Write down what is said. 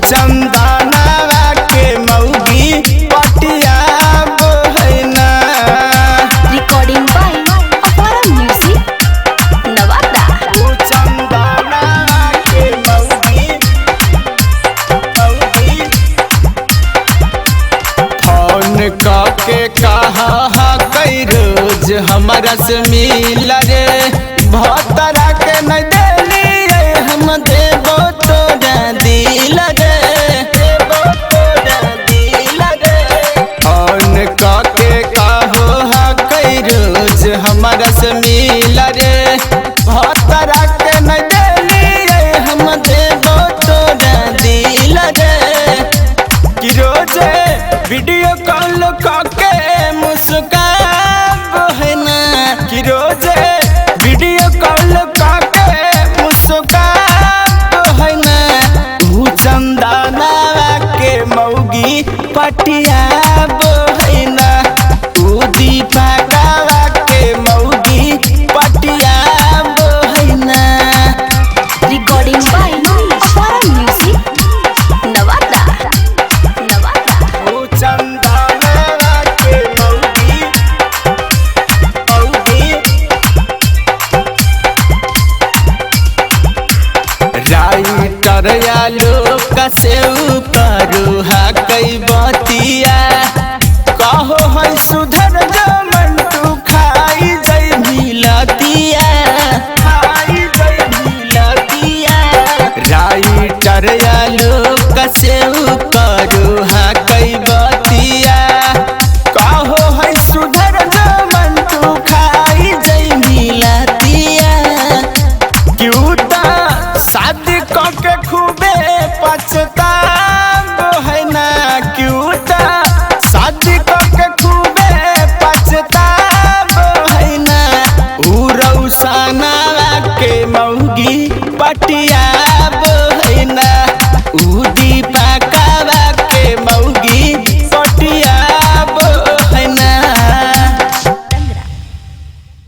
चंदनवा के मौगी पटिया बहना। Recording by Apara music Nawada. चंदनवा के मौगी फोन के कहा कई रोज हमारा से मिल रे भतरा के न देलिए हम देबो तोरा दिल रे देबो तोरा दिल रे। फोन के कहो कई रोज हमारा से मिल रे भतरा के न देलिए हम देबो तोरा दिल रे। कि रोजे वीडियो कॉल करके मुस्काब है ना। कि रोजे वीडियो कॉल करके मुस्काब है ना। ऊ चंदनवा के मौगी पटिया है ना। ऊ दीपकवा के मौगी पटिया है ना। Recording by Apara music Nawada. चंदनवा के मौगी राइटर या लोग से करू हा कई बतिया कहो है सुधर जमन तू खाई जई मिलतिया खाई जई मिलतिया। राइटर या लोग से करू हा कई बतिया कहो है सुधर जमन तू खाई जई मिलतिया। क्यों शादी करके खूबे पछताब है ना। क्यों शादी करके खूबे पछताब है ना। ऊ रौशनवा के मौगी पटिया